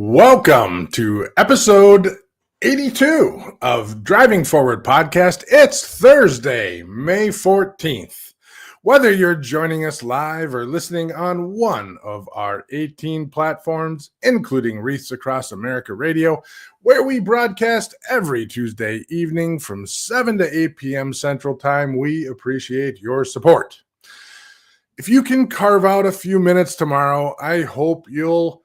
Welcome to episode 82 of Driving Forward Podcast. It's Thursday, May 14th. Whether you're joining us live or listening on one of our 18 platforms, including Wreaths Across America Radio, where we broadcast every Tuesday evening from 7 to 8 p.m. Central Time, we appreciate your support. If you can carve out a few minutes tomorrow, I hope you'll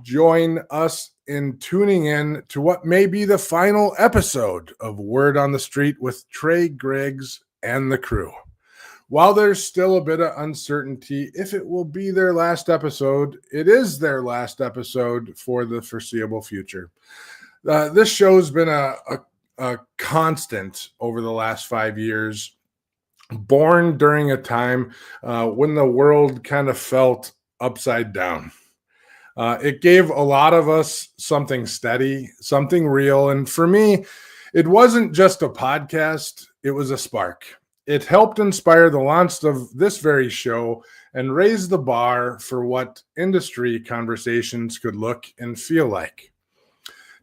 join us in tuning in to what may be the final episode of Word on the Street with Trey Griggs and the crew. While there's still a bit of uncertainty if it will be their last episode, it is their last episode for the foreseeable future. This show's been a constant over the last 5 years, born during a time when the world kind of felt upside down. It gave a lot of us something steady, something real. And for me, it wasn't just a podcast, it was a spark. It helped inspire the launch of this very show and raise the bar for what industry conversations could look and feel like.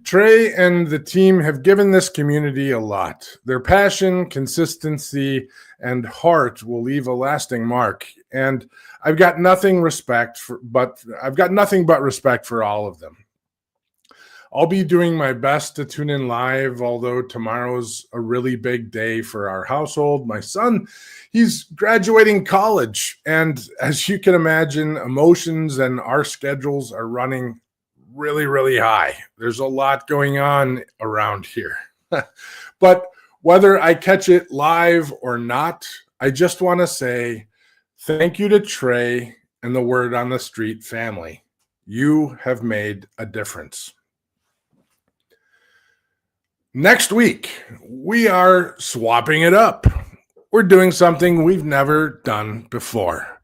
Trey and the team have given this community a lot. Their passion, consistency, and heart will leave a lasting mark. And I've got nothing but respect for all of them. I'll be doing my best to tune in live, although tomorrow's a really big day for our household. My son, he's graduating college, and as you can imagine, emotions and our schedules are running really, really high. There's a lot going on around here. But whether I catch it live or not, I just want to say thank you to Trey and the Word on the Street family. You have made a difference. Next week, we are swapping it up. We're doing something we've never done before.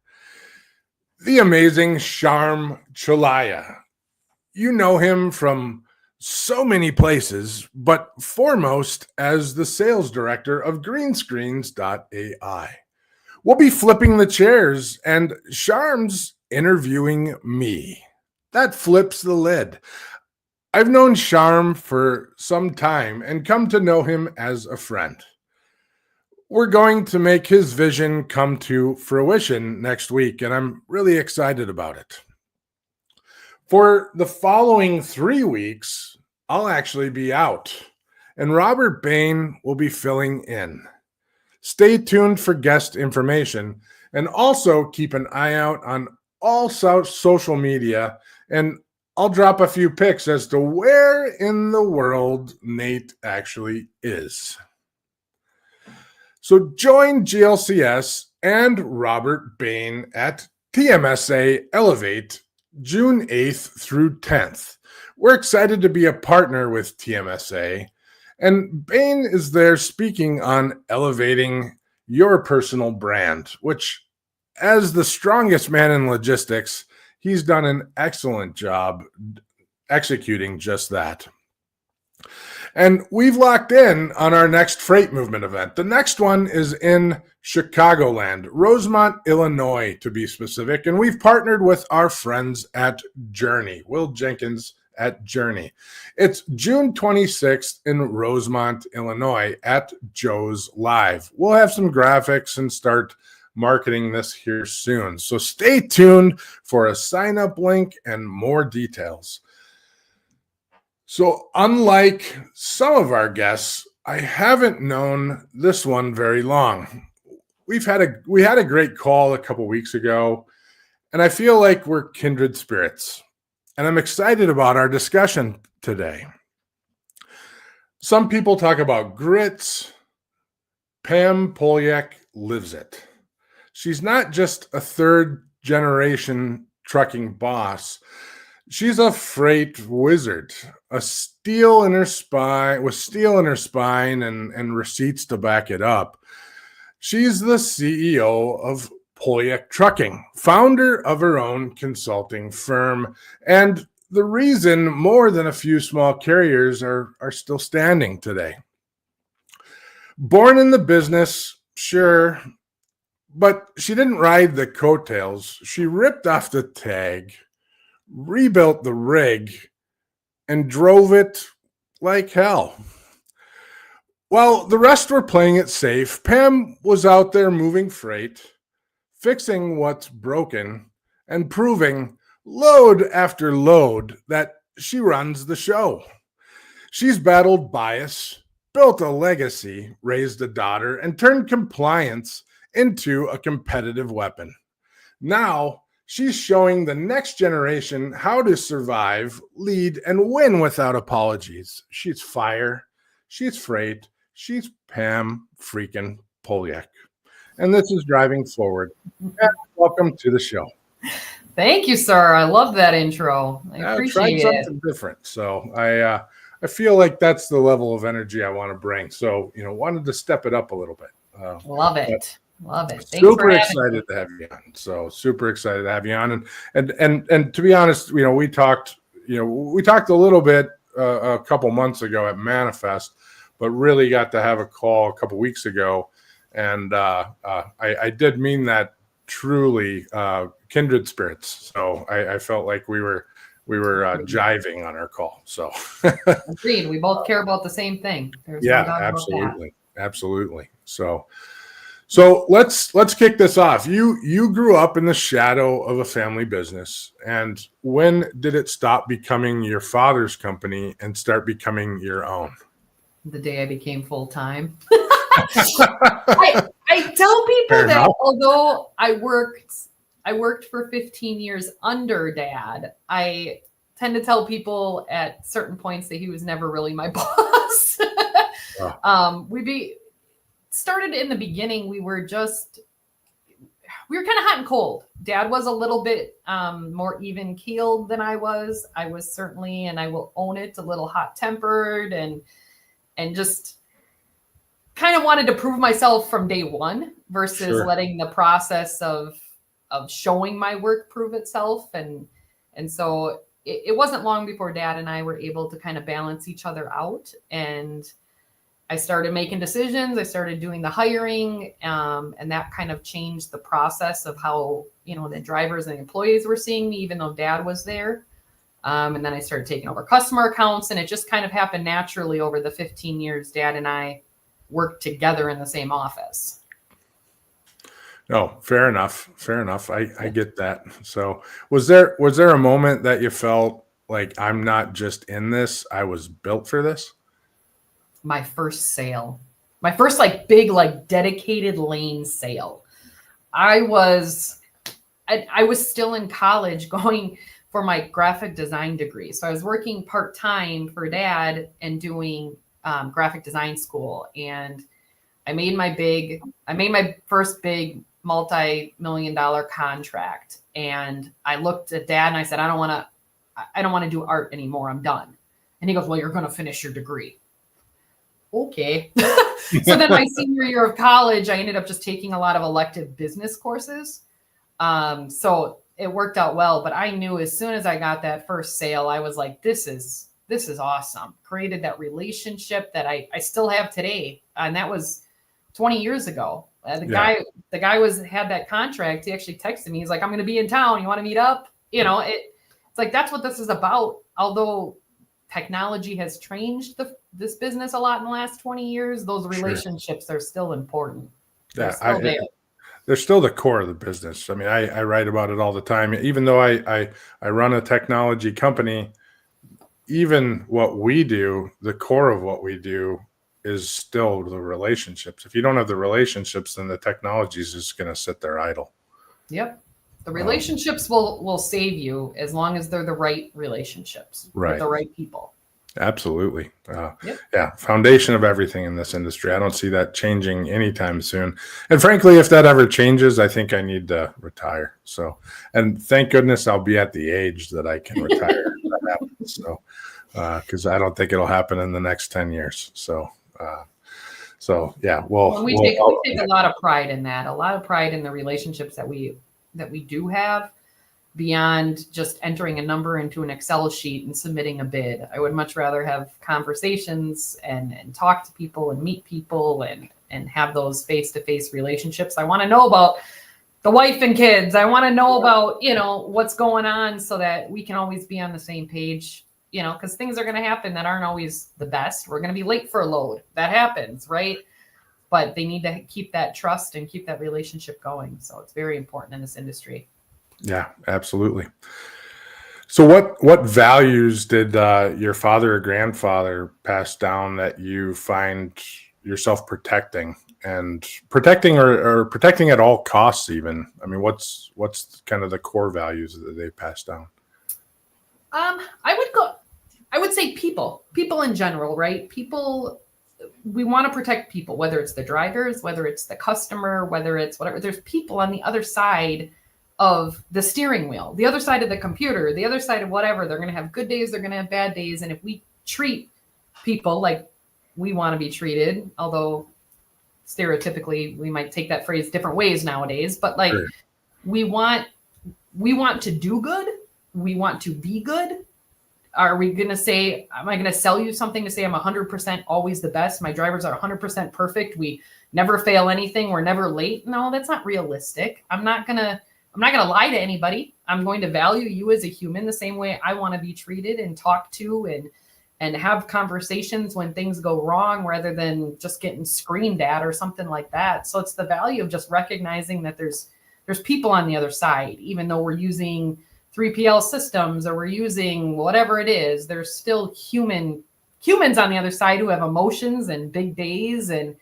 The amazing Sharm Chalaya. You know him from so many places, but foremost as the sales director of greenscreens.ai. We'll be flipping the chairs, and Sharm's interviewing me. That flips the lid. I've known Sharm for some time and come to know him as a friend. We're going to make his vision come to fruition next week, and I'm really excited about it. For the following 3 weeks, I'll actually be out, and Robert Bain will be filling in. Stay tuned for guest information, and also keep an eye out on all social media, and I'll drop a few pics as to where in the world Nate actually is. So join GLCS and Robert Bain at TMSA Elevate June 8th through 10th. We're excited to be a partner with TMSA, and Bain is there speaking on elevating your personal brand, which, as the strongest man in logistics, he's done an excellent job executing just that. And we've locked in on our next freight movement event. The next one is in Chicagoland, Rosemont, Illinois, to be specific. And we've partnered with our friends at Journey, Will Jenkins at Journey. It's June 26th in Rosemont, Illinois at Joe's Live. We'll have some graphics and start marketing this here soon. So stay tuned for a sign-up link and more details. So unlike some of our guests, I haven't known this one very long. We had a great call a couple weeks ago, and I feel like we're kindred spirits. And I'm excited about our discussion today. Some people talk about grits. Pam Polyak lives it. She's not just a third-generation trucking boss. She's a freight wizard, with steel in her spine and receipts to back it up. She's the CEO of Polyak Trucking, founder of her own consulting firm, and the reason more than a few small carriers are still standing today. Born in the business, sure, but she didn't ride the coattails. She ripped off the tag, rebuilt the rig, and drove it like hell. While the rest were playing it safe, Pam was out there moving freight, fixing what's broken, and proving load after load that she runs the show. She's battled bias, built a legacy, raised a daughter, and turned compliance into a competitive weapon. Now, she's showing the next generation how to survive, lead, and win without apologies. She's fire, she's freight, she's Pam freaking Polyak. And this is Driving Forward. Pam, welcome to the show. Thank you, sir. I love that intro. I appreciate tried something different. So I feel like that's the level of energy I want to bring. So, wanted to step it up a little bit. Love it. Love it. Thanks super excited to have you on. So super excited to have you on. And to be honest, we talked a little bit a couple months ago at Manifest, but really got to have a call a couple weeks ago. And I did mean that truly, kindred spirits. So I felt like we were jiving on our call. So agreed. We both care about the same thing. There's no doubt absolutely. Absolutely. So let's kick this off. You grew up in the shadow of a family business. And when did it stop becoming your father's company and start becoming your own? The day I became full-time. I tell people that although I worked for 15 years under Dad, I tend to tell people at certain points that he was never really my boss. Oh. Started in the beginning, we were kind of hot and cold. Dad was a little bit more even keeled than I was. I was certainly, and I will own it, a little hot tempered and just kind of wanted to prove myself from day one versus letting the process of showing my work prove itself. And so it wasn't long before Dad and I were able to kind of balance each other out. And I started making decisions. I started doing the hiring, and that kind of changed the process of how, the drivers and the employees were seeing me, even though Dad was there. And then I started taking over customer accounts, and it just kind of happened naturally over the 15 years Dad and I worked together in the same office. No, fair enough. I get that. So was there a moment that you felt like, I'm not just in this, I was built for this? My first sale, my first big, dedicated lane sale. I was still in college going for my graphic design degree. So I was working part-time for Dad and doing graphic design school. And I made my first big multi-million-dollar contract. And I looked at Dad and I said, I don't want to do art anymore. I'm done. And he goes, well, you're going to finish your degree. Okay. So then my senior year of college, I ended up just taking a lot of elective business courses. So it worked out well, but I knew as soon as I got that first sale, I was like, this is awesome. Created that relationship that I still have today. And that was 20 years ago. The guy had that contract. He actually texted me. He's like, I'm going to be in town. You want to meet up? It's like, that's what this is about. Although technology has changed this business a lot in the last 20 years, those relationships are still important. They're still the core of the business. I mean, I write about it all the time. Even though I run a technology company, even what we do, the core of what we do is still the relationships. If you don't have the relationships, then the technology is just going to sit there idle. Yep. The relationships will save you as long as they're the right relationships with the right people. Absolutely. Yeah. Foundation of everything in this industry. I don't see that changing anytime soon. And frankly, if that ever changes, I think I need to retire. So, and thank goodness I'll be at the age that I can retire. So, because I don't think it'll happen in the next 10 years. So yeah. Well, we take a lot of pride in that. A lot of pride in the relationships that we do have, beyond just entering a number into an Excel sheet and submitting a bid. I would much rather have conversations and talk to people and meet people and have those face-to-face relationships. I want to know about the wife and kids. I want to know about, what's going on so that we can always be on the same page, because things are going to happen that aren't always the best. We're going to be late for a load. That happens, right? But they need to keep that trust and keep that relationship going. So it's very important in this industry. Yeah, absolutely. So what values did your father or grandfather pass down that you find yourself protecting or protecting at all costs even? I mean, what's kind of the core values that they passed down? I would say people in general, right? People, we want to protect people, whether it's the drivers, whether it's the customer, whether it's whatever. There's people on the other side of the steering wheel, the other side of the computer, the other side of whatever. They're going to have good days, they're going to have bad days. And if we treat people like we want to be treated, although stereotypically we might take that phrase different ways nowadays, but like Sure. we want to do good, we want to be good. Are we going to say, am I going to sell you something to say I'm 100% always the best? My drivers are 100% perfect. We never fail anything. We're never late. No, that's not realistic. I'm not going to lie to anybody. I'm going to value you as a human the same way I want to be treated and talked to and have conversations when things go wrong rather than just getting screamed at or something like that. So it's the value of just recognizing that there's people on the other side, even though we're using 3PL systems or we're using whatever it is, there's still humans on the other side who have emotions and big days and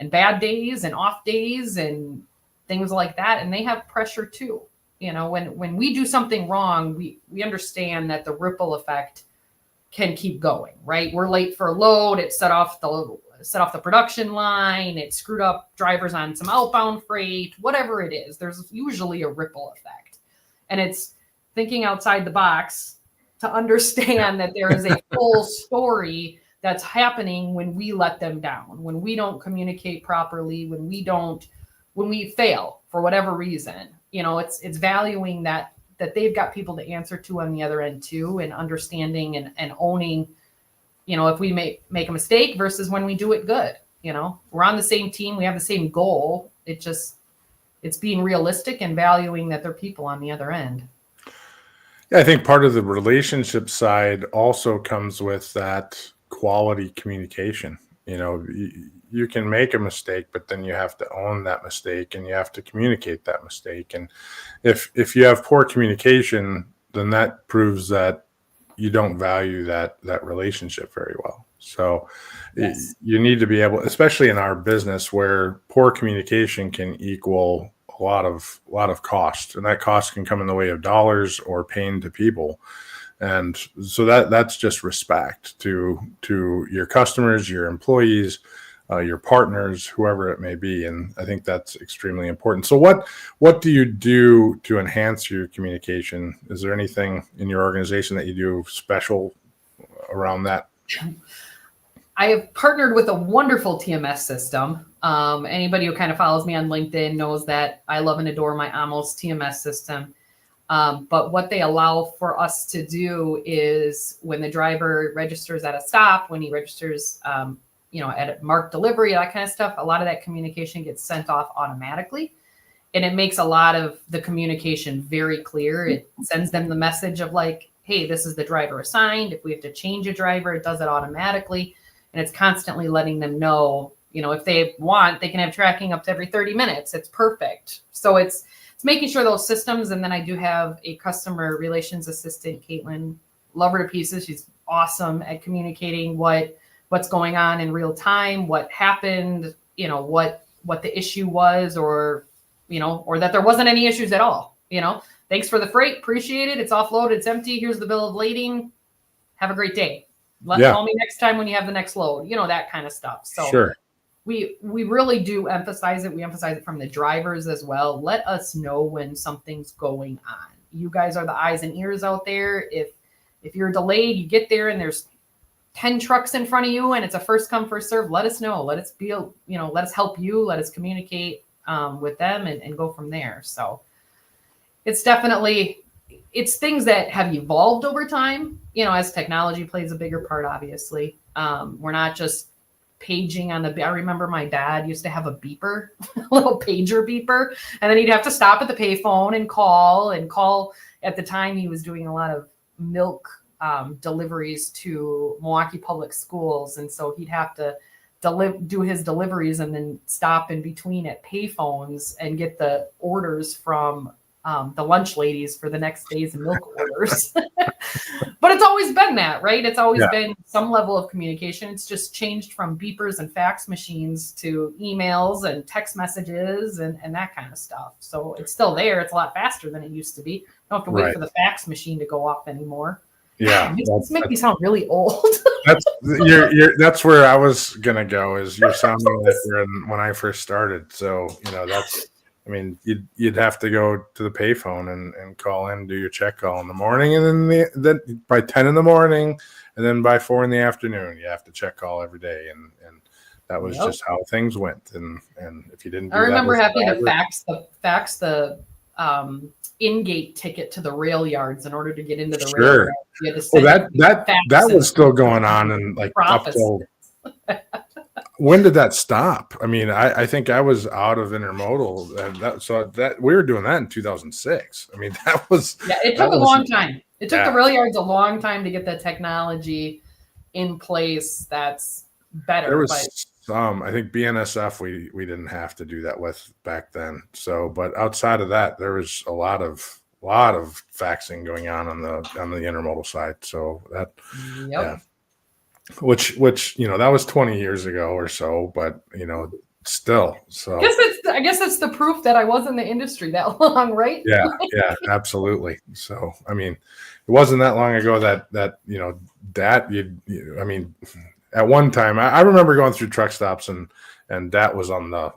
bad days and off days and things like that. And they have pressure too. When we do something wrong, we understand that the ripple effect can keep going, right? We're late for a load. It set off the production line. It screwed up drivers on some outbound freight, whatever it is. There's usually a ripple effect. And it's thinking outside the box to understand that there is a full story that's happening when we let them down, when we don't communicate properly, when we fail for whatever reason. It's valuing that they've got people to answer to on the other end too, and understanding and owning, if we make a mistake versus when we do it good. We're on the same team, we have the same goal. It's being realistic and valuing that there are people on the other end. Yeah, I think part of the relationship side also comes with that quality communication. You can make a mistake, but then you have to own that mistake and you have to communicate that mistake. And if you have poor communication, then that proves that you don't value that relationship very well. So Yes. you need to be able, especially in our business where poor communication can equal a lot of cost, and that cost can come in the way of dollars or pain to people. And so that's just respect to your customers, your employees, your partners, whoever it may be. And I think that's extremely important. So what do you do to enhance your communication? Is there anything in your organization that you do special around that? I have partnered with a wonderful TMS system. Anybody who kind of follows me on LinkedIn knows that I love and adore my Amos TMS system. But what they allow for us to do is when the driver registers at a stop, when he registers, at a marked delivery, that kind of stuff, a lot of that communication gets sent off automatically. And it makes a lot of the communication very clear. It sends them the message of like, hey, this is the driver assigned. If we have to change a driver, it does it automatically. And it's constantly letting them know, if they want, they can have tracking up to every 30 minutes. It's perfect. So it's making sure those systems. And then I do have a customer relations assistant, Caitlin, love her to pieces. She's awesome at communicating what's going on in real time, what happened, what the issue was, or that there wasn't any issues at all. Thanks for the freight. Appreciate it. It's offloaded. It's empty. Here's the bill of lading. Have a great day. Call me next time when you have the next load, that kind of stuff. So Sure. We really do emphasize it. We emphasize it from the drivers as well. Let us know when something's going on. You guys are the eyes and ears out there. If you're delayed, you get there and there's 10 trucks in front of you and it's a first come, first serve, let us know. Let us be, let us help you. Let us communicate with them and go from there. So it's definitely, it's things that have evolved over time, as technology plays a bigger part, obviously. We're not just paging on I remember my dad used to have a beeper, a little pager beeper, and then he'd have to stop at the payphone and call. At the time, he was doing a lot of milk deliveries to Milwaukee public schools. And so he'd have to do his deliveries and then stop in between at payphones and get the orders from the lunch ladies for the next day's milk orders. But it's always been that, right? It's always been some level of communication. It's just changed from beepers and fax machines to emails and text messages and that kind of stuff. So it's still there. It's a lot faster than it used to be. You don't have to wait for the fax machine to go off anymore. Yeah. This makes me sound really old. That's where I was gonna go, is you're sounding like you're when I first started. So, that's, I mean, you'd have to go to the payphone and call in, do your check call in the morning, and then by 10 in the morning, and then by 4 in the afternoon, you have to check call every day, and that was just how things went. And if you didn't, do I remember that having to fax the in-gate ticket to the rail yards in order to get into the rail yard. You had to send that was still going on, and like up till. When did that stop? I mean, I think I was out of intermodal, and that we were doing that in 2006. I mean, that was it took a long time. It took the rail yards a long time to get the technology in place. That's better. There was some, I think BNSF we didn't have to do that with back then. So, but outside of that, there was a lot of faxing going on the intermodal side. So that which that was 20 years ago or so, but still. So I guess it's the proof that I was in the industry that long, right? Yeah, absolutely. So I mean, it wasn't that long ago that I mean, at one time I remember going through truck stops and that was on the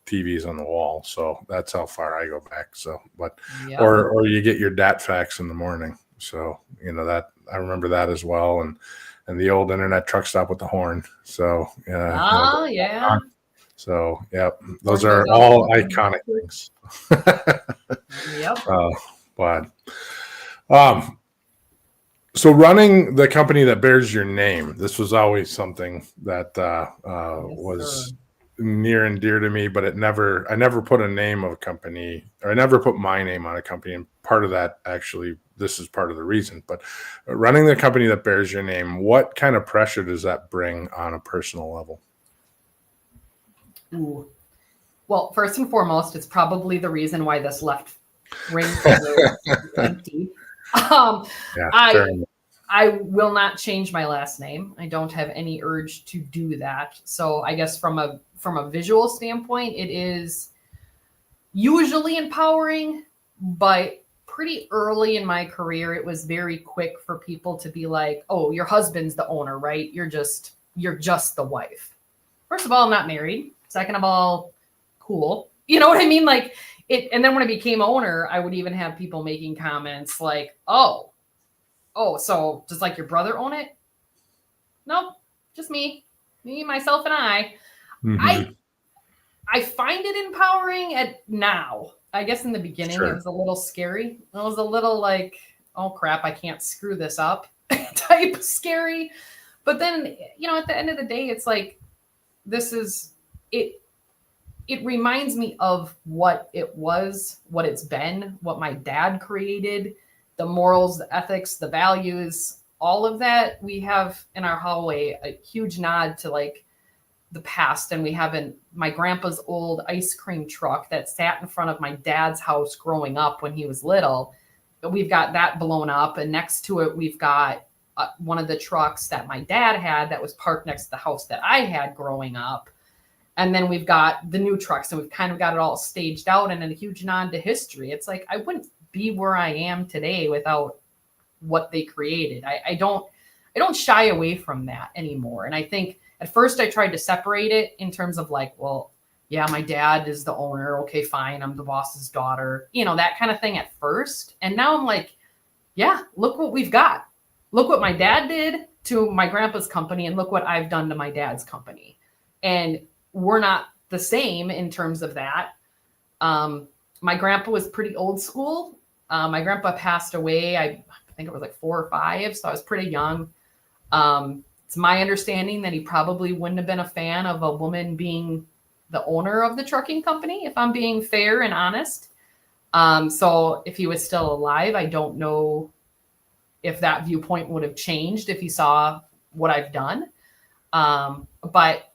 TVs on the wall. So that's how far I go back. So, but or you get your DAT fax in the morning. So that I remember that as well, and the old internet truck stop with the horn. So So those are all iconic things. But so running the company that bears your name, this was always something that was near and dear to me, but I never put a name of a company, or I never put my name on a company. And part of that, actually, this is part of the reason, but running the company that bears your name, what kind of pressure does that bring on a personal level? Ooh. Well, first and foremost, it's probably the reason why this left ring is empty. I will not change my last name. I don't have any urge to do that. So I guess from a visual standpoint, it is usually empowering, but pretty early in my career, it was very quick for people to be like, "Oh, your husband's the owner, right? You're just the wife." First of all, I'm not married. Second of all, cool. You know what I mean? Like it. And then when I became owner, I would even have people making comments like, "Oh, so does like your brother own it?" Nope, just me, myself, and I. Mm-hmm. I find it empowering now. I guess in the beginning it was a little scary. It was a little like, oh crap, I can't screw this up type scary. But then, at the end of the day, it's like, this is it. It reminds me of what it was, what it's been, what my dad created, the morals, the ethics, the values, all of that. We have in our hallway a huge nod to like the past, and we have my grandpa's old ice cream truck that sat in front of my dad's house growing up when he was little. We've got that blown up, and next to it we've got one of the trucks that my dad had that was parked next to the house that I had growing up. And then we've got the new trucks, and we've kind of got it all staged out, and a huge nod to history. It's like, I wouldn't be where I am today without what they created. I don't shy away from that anymore. And I think at first I tried to separate it in terms of like, well, yeah, my dad is the owner. Okay, fine. I'm the boss's daughter, that kind of thing at first. And now I'm like, yeah, look what we've got. Look what my dad did to my grandpa's company, and look what I've done to my dad's company. And we're not the same in terms of that. My grandpa was pretty old school. My grandpa passed away, I think it was like 4 or 5, so I was pretty young. It's my understanding that he probably wouldn't have been a fan of a woman being the owner of the trucking company, if I'm being fair and honest. So if he was still alive, I don't know if that viewpoint would have changed if he saw what I've done. But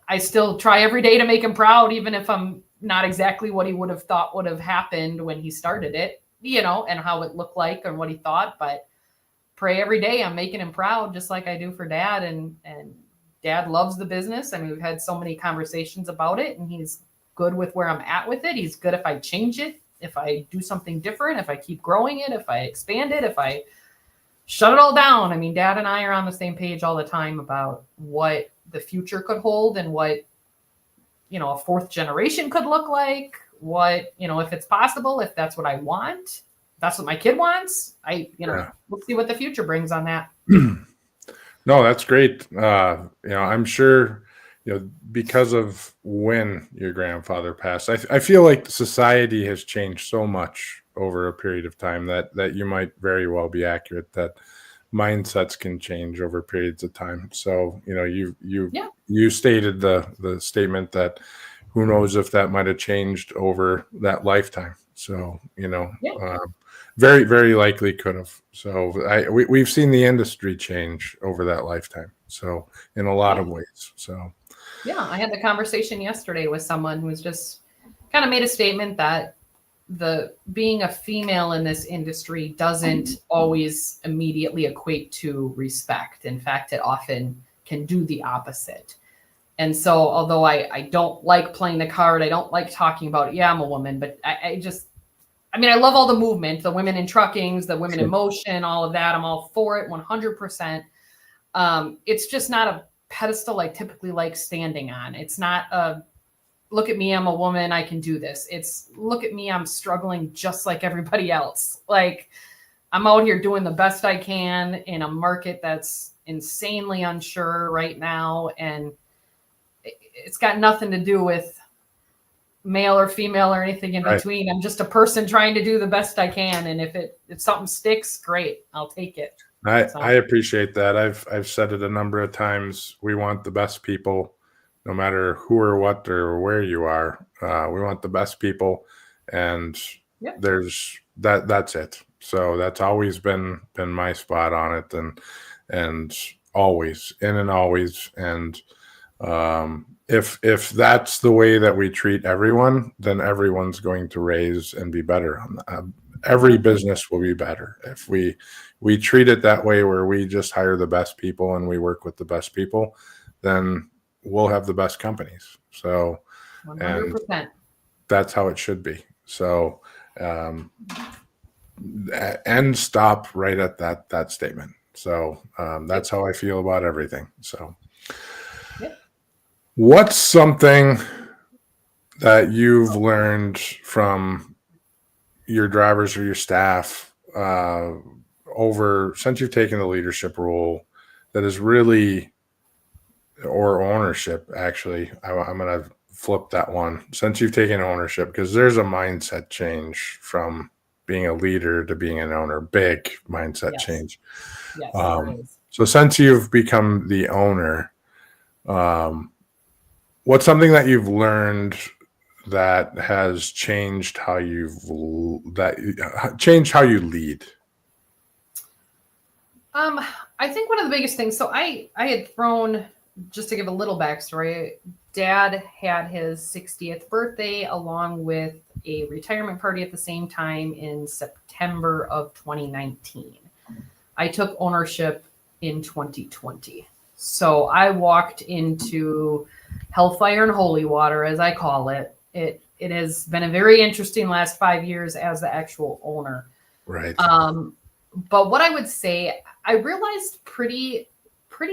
I still try every day to make him proud, even if I'm not exactly what he would have thought would have happened when he started it, and how it looked like and what he thought. But pray every day I'm making him proud, just like I do for Dad. And Dad loves the business. I mean, we've had so many conversations about it, and he's good with where I'm at with it. He's good if I change it, if I do something different, if I keep growing it, if I expand it, if I shut it all down. I mean, Dad and I are on the same page all the time about what the future could hold and what, a fourth generation could look like, what, if it's possible, if that's what I want, that's what my kid wants. We'll see what the future brings on that. No, that's great. I'm sure, because of when your grandfather passed, I feel like society has changed so much over a period of time that you might very well be accurate that mindsets can change over periods of time. So, you stated the statement that who knows if that might have changed over that lifetime. So, very, very likely could have. So we've seen the industry change over that lifetime. So in a lot of ways. So yeah, I had the conversation yesterday with someone who was just kind of made a statement that being a female in this industry doesn't always immediately equate to respect. In fact, it often can do the opposite. And so, although I don't like playing the card, I don't like talking about, I'm a woman, but I love all the movement, the women in truckings, the women in motion, all of that. I'm all for it 100%. It's just not a pedestal I typically like standing on. It's not a, look at me, I'm a woman, I can do this. It's, look at me, I'm struggling just like everybody else. Like, I'm out here doing the best I can in a market that's insanely unsure right now. And it's got nothing to do with male or female or anything in between. I'm just a person trying to do the best I can. And if something sticks, great, I'll take it. I appreciate that. I've said it a number of times. We want the best people, no matter who or what or where you are. We want the best people, and there's that's it. So that's always been my spot on it, and always in and always. And if that's the way that we treat everyone, then everyone's going to raise and be better. Every business will be better if we treat it that way, where we just hire the best people and we work with the best people. Then we'll have the best companies. So, 100%. And that's how it should be. So, and stop right at that statement. So that's how I feel about everything. So, what's something that you've learned from your drivers or your staff since you've taken the leadership role that is really, or ownership, actually, I'm going to flip that one, since you've taken ownership, because there's a mindset change from being a leader to being an owner, big mindset change. Yes, so since you've become the owner, what's something that you've learned that has changed how you lead? I think one of the biggest things, so I had thrown, just to give a little backstory, Dad had his 60th birthday along with a retirement party at the same time in September of 2019. I took ownership in 2020. So I walked into hellfire and holy water, as I call it. It has been a very interesting last 5 years as the actual owner. Right. But what I would say, I realized pretty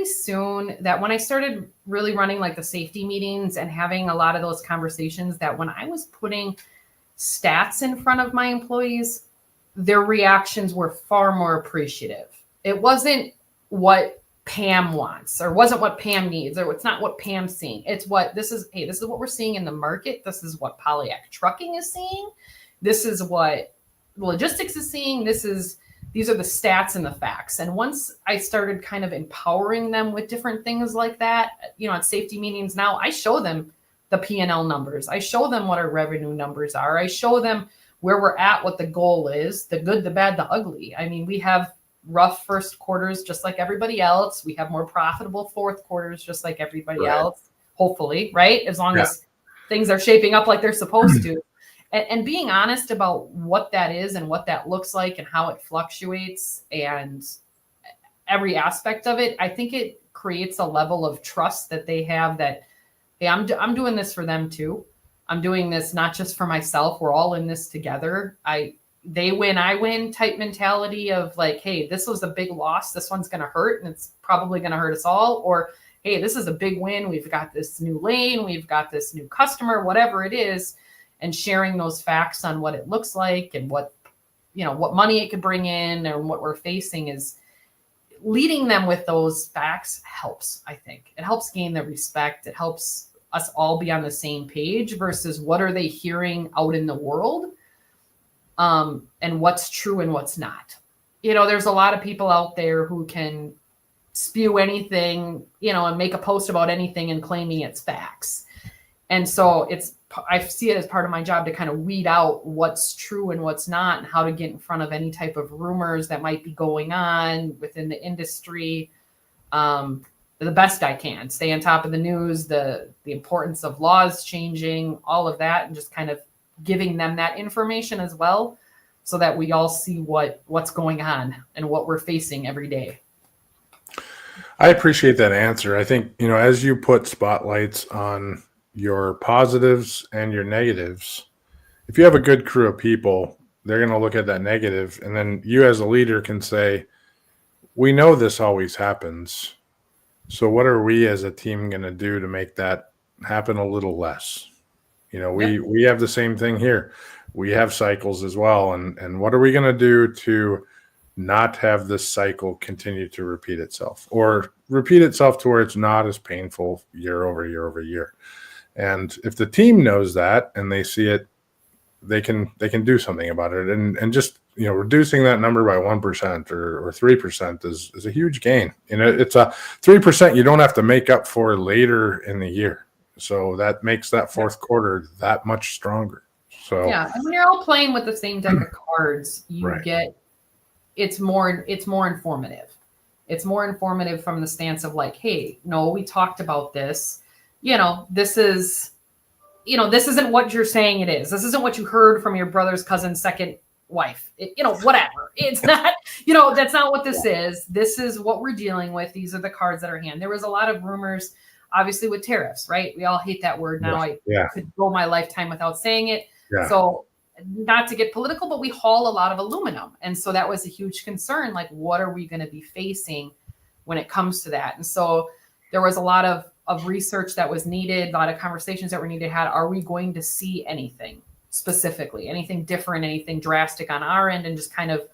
soon that when I started really running like the safety meetings and having a lot of those conversations, that when I was putting stats in front of my employees, their reactions were far more appreciative. It wasn't what Pam wants, or wasn't what Pam needs, or it's not what Pam's seeing. It's this is what we're seeing in the market. This is what Polyak Trucking is seeing. This is what logistics is seeing. These are the stats and the facts. And once I started kind of empowering them with different things like that, at safety meetings now, I show them the P&L numbers. I show them what our revenue numbers are. I show them where we're at, what the goal is, the good, the bad, the ugly. I mean, we have rough first quarters, just like everybody else. We have more profitable fourth quarters, just like everybody else, hopefully, right? As long as things are shaping up like they're supposed to. And being honest about what that is and what that looks like and how it fluctuates and every aspect of it, I think it creates a level of trust that they have that, hey, I'm doing this for them too. I'm doing this not just for myself. We're all in this together. They win, I win type mentality of like, hey, this was a big loss. This one's going to hurt and it's probably going to hurt us all. Or, hey, this is a big win. We've got this new lane. We've got this new customer, whatever it is. And sharing those facts on what it looks like and what money it could bring in and what we're facing is leading them with those facts helps, I think. It helps gain their respect. It helps us all be on the same page versus what are they hearing out in the world, and what's true and what's not. There's a lot of people out there who can spew anything, and make a post about anything and claiming it's facts. And so I see it as part of my job to kind of weed out what's true and what's not and how to get in front of any type of rumors that might be going on within the industry. The best I can, stay on top of the news, the importance of laws changing, all of that, and just kind of giving them that information as well so that we all see what's going on and what we're facing every day. I appreciate that answer. I think, as you put spotlights on your positives and your negatives, if you have a good crew of people, they're going to look at that negative, and then you as a leader can say, we know this always happens. So what are we as a team going to do to make that happen a little less? We have the same thing here. We have cycles as well. And what are we going to do to not have this cycle continue to repeat itself, or repeat itself to where it's not as painful year over year over year? And if the team knows that and they see it, they can do something about it. And just, reducing that number by 1% or 3% is a huge gain. It's a 3% you don't have to make up for later in the year. So that makes that fourth quarter that much stronger. So yeah, and when you're all playing with the same deck of cards, you get it's more informative. It's more informative from the stance of like, hey, no, we talked about this. This isn't what you're saying it is. This isn't what you heard from your brother's cousin's second wife. Whatever. It's not, that's not what this is. This is what we're dealing with. These are the cards that are hand. There was a lot of rumors, obviously, with tariffs, right? We all hate that word now. I could go my lifetime without saying it. Yeah. So not to get political, but we haul a lot of aluminum. And so that was a huge concern. Like, what are we going to be facing when it comes to that? And so there was a lot of research that was needed, a lot of conversations that were needed. Are we going to see anything specifically, anything different, anything drastic on our end, and just kind of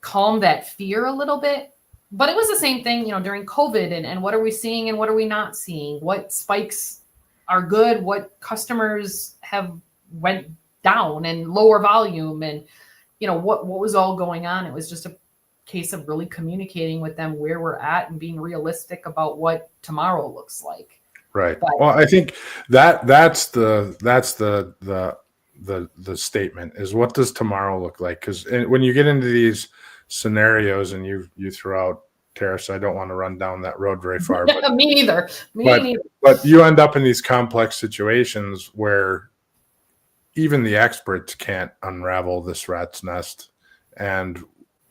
calm that fear a little bit? But it was the same thing, during COVID and what are we seeing and what are we not seeing? What spikes are good? What customers have went down and lower volume, and, what was all going on? It was just a case of really communicating with them where we're at and being realistic about what tomorrow looks like. Right. But, well, I think that's the statement is, what does tomorrow look like? Because when you get into these scenarios and you throw out tariffs, I don't want to run down that road very far. But, Me neither. But you end up in these complex situations where even the experts can't unravel this rat's nest, and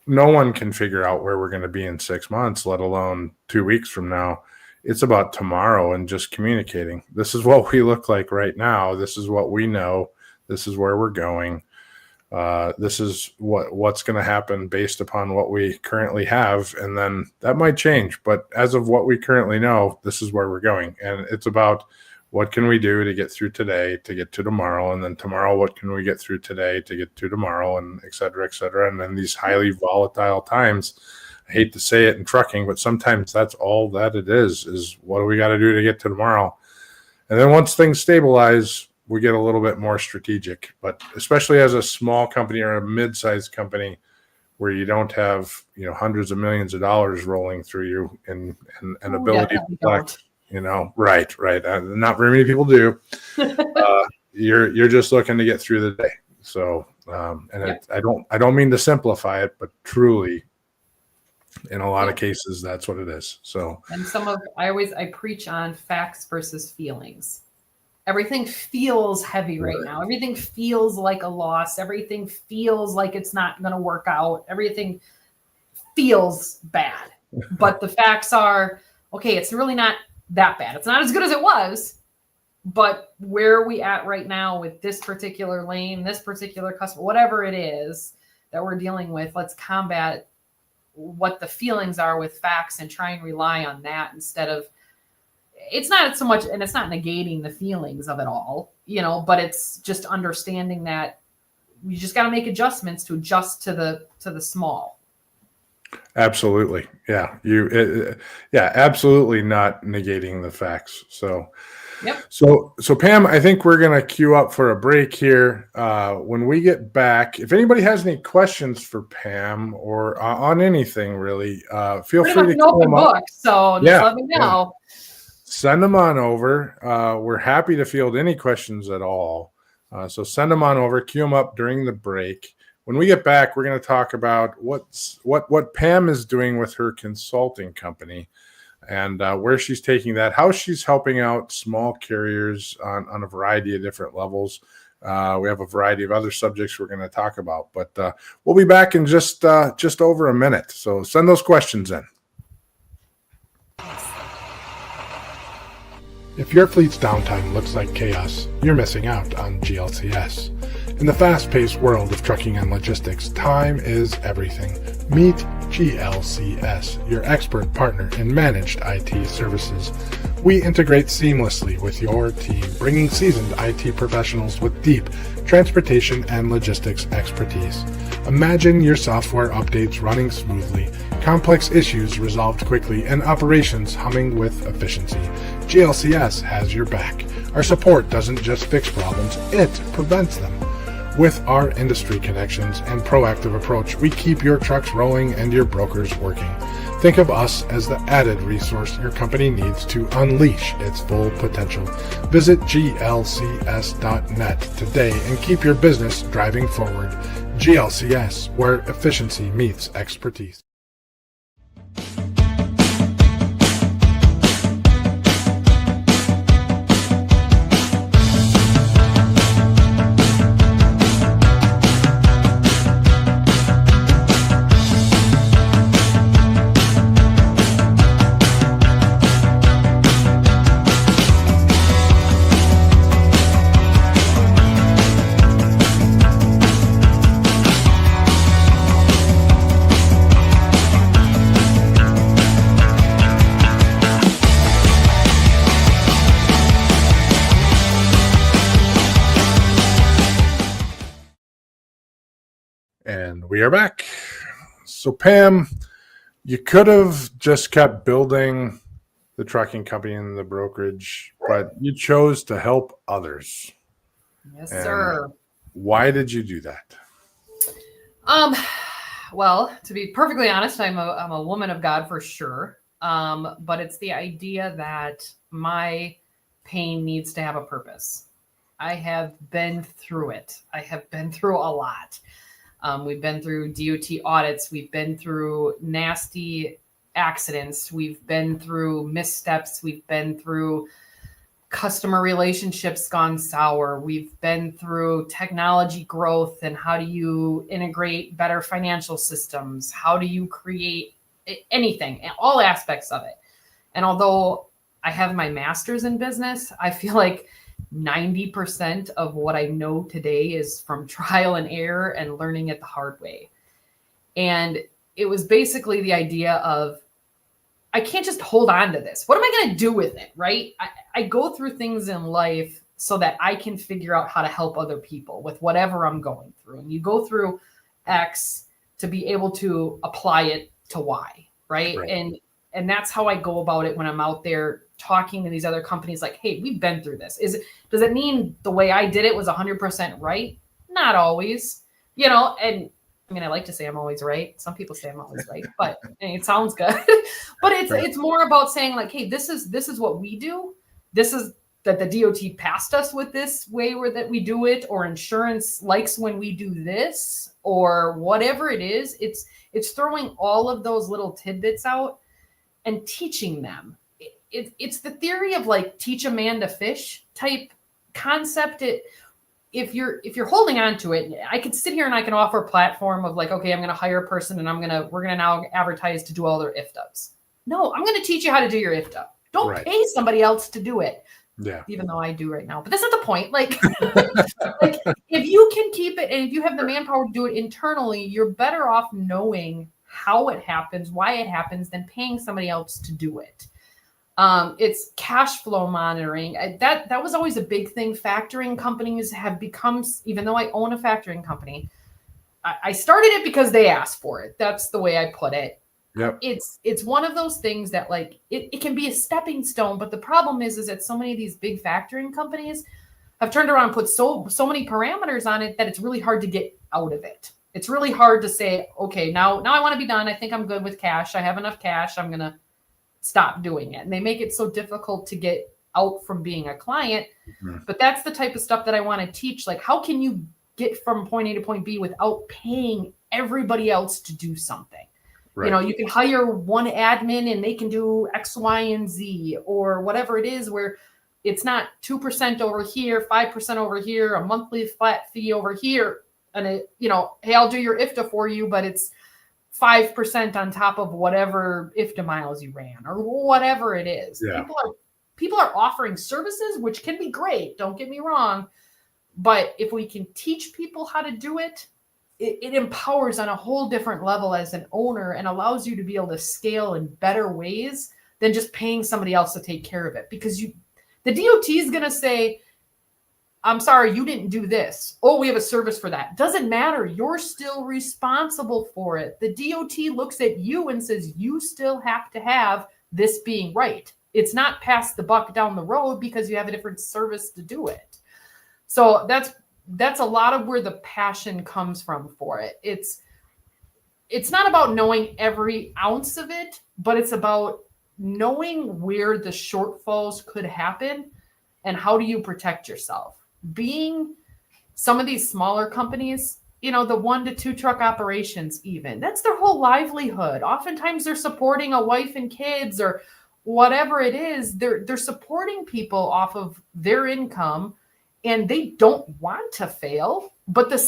no one can figure out where we're going to be in 6 months, let alone 2 weeks from now. It's about tomorrow and just communicating. This is what we look like right now. This is what we know. This is where we're going. This is what's going to happen based upon what we currently have. And then that might change. But as of what we currently know, this is where we're going. And it's about, what can we do to get through today to get to tomorrow? And then tomorrow, what can we get through today to get to tomorrow, and et cetera, et cetera. And then these highly volatile times, I hate to say it in trucking, but sometimes that's all that it is what do we got to do to get to tomorrow? And then once things stabilize, we get a little bit more strategic. But especially as a small company or a mid-sized company where you don't have, hundreds of millions of dollars rolling through you and ability to collect. Right. Not very many people do. You're just looking to get through the day. So, I don't mean to simplify it, but truly, In a lot of cases, that's what it is. So, and I preach on facts versus feelings. Everything feels heavy right now. Everything feels like a loss. Everything feels like it's not going to work out. Everything feels bad. But the facts are, okay, it's really not that bad. It's not as good as it was. But where are we at right now with this particular lane, this particular customer, whatever it is that we're dealing with, let's combat what the feelings are with facts and try and rely on that instead of, it's not so much, and it's not negating the feelings of it all, but it's just understanding that you just got to make adjustments to adjust to the small. Absolutely. Yeah. Absolutely not negating the facts. So, yep. So Pam, I think we're going to queue up for a break here. When we get back, if anybody has any questions for Pam or on anything really, feel free to an open book. So just let me know. Yeah. Send them on over. We're happy to field any questions at all. So send them on over, queue them up during the break. When we get back, we're going to talk about what Pam is doing with her consulting company and where she's taking that, how she's helping out small carriers on a variety of different levels. We have a variety of other subjects we're going to talk about, but we'll be back in just over a minute. So send those questions in. If your fleet's downtime looks like chaos, you're missing out on GLCS. In the fast-paced world of trucking and logistics, time is everything. Meet GLCS, your expert partner in managed IT services. We integrate seamlessly with your team, bringing seasoned IT professionals with deep transportation and logistics expertise. Imagine your software updates running smoothly, complex issues resolved quickly, and operations humming with efficiency. GLCS has your back. Our support doesn't just fix problems, it prevents them. With our industry connections and proactive approach, we keep your trucks rolling and your brokers working. Think of us as the added resource your company needs to unleash its full potential. Visit glcs.net today and keep your business driving forward. GLCS, where efficiency meets expertise. And we are back. So Pam, you could have just kept building the trucking company and the brokerage, but you chose to help others. Yes, sir. Why did you do that? Well, to be perfectly honest, I'm a woman of God for sure. But it's the idea that my pain needs to have a purpose. I have been through it. I have been through a lot. We've been through DOT audits. We've been through nasty accidents. We've been through missteps. We've been through customer relationships gone sour. We've been through technology growth and how do you integrate better financial systems? How do you create anything, all aspects of it? And although I have my master's in business, I feel like 90% of what I know today is from trial and error and learning it the hard way. And it was basically the idea of, I can't just hold on to this. What am I going to do with it? Right? I go through things in life so that I can figure out how to help other people with whatever I'm going through. And you go through X to be able to apply it to Y. Right. And that's how I go about it when I'm out there talking to these other companies like, hey, we've been through this. Does it mean the way I did it was 100% right? Not always, and I mean, I like to say I'm always right. Some people say I'm always right, but it sounds good. But it's more about saying like, hey, this is what we do. This is that the DOT passed us with this way that we do it, or insurance likes when we do this, or whatever it is. It's throwing all of those little tidbits out and teaching them. It's the theory of like teach a man to fish type concept. If you're holding on to it, I could sit here and I can offer a platform of like, okay, I'm going to hire a person and we're going to now advertise to do all their IFTAs. No, I'm going to teach you how to do your IFTA. Don't pay somebody else to do it. Yeah. Even though I do right now, but that's not the point. Like, like if you can keep it and if you have the manpower to do it internally, you're better off knowing how it happens, why it happens, than paying somebody else to do it. It's cash flow monitoring. That was always a big thing. Factoring companies have become, even though I own a factoring company, I started it because they asked for it. That's the way I put it. Yep. It's one of those things that like it can be a stepping stone, but the problem is that so many of these big factoring companies have turned around and put so many parameters on it that it's really hard to get out of it. It's really hard to say, okay, now I want to be done. I think I'm good with cash. I have enough cash. I'm gonna stop doing it. And they make it so difficult to get out from being a client. Mm-hmm. But that's the type of stuff that I want to teach. Like, how can you get from point A to point B without paying everybody else to do something? Right. You know, you can hire one admin and they can do X, Y, and Z, or whatever it is, where it's not 2% over here, 5% over here, a monthly flat fee over here. And it, you know, hey, I'll do your IFTA for you, but it's 5% on top of whatever IFTA miles you ran, or whatever it is. Yeah. People are offering services, which can be great. Don't get me wrong. But if we can teach people how to do it, it empowers on a whole different level as an owner and allows you to be able to scale in better ways than just paying somebody else to take care of it. Because the DOT is going to say, I'm sorry, you didn't do this. Oh, we have a service for that. Doesn't matter. You're still responsible for it. The DOT looks at you and says, you still have to have this being right. It's not pass the buck down the road because you have a different service to do it. So that's a lot of where the passion comes from for it. It's not about knowing every ounce of it, but it's about knowing where the shortfalls could happen and how do you protect yourself. Being some of these smaller companies, you know, the 1 to 2 truck operations, even that's their whole livelihood. Oftentimes they're supporting a wife and kids or whatever it is. They're supporting people off of their income. And they don't want to fail, but the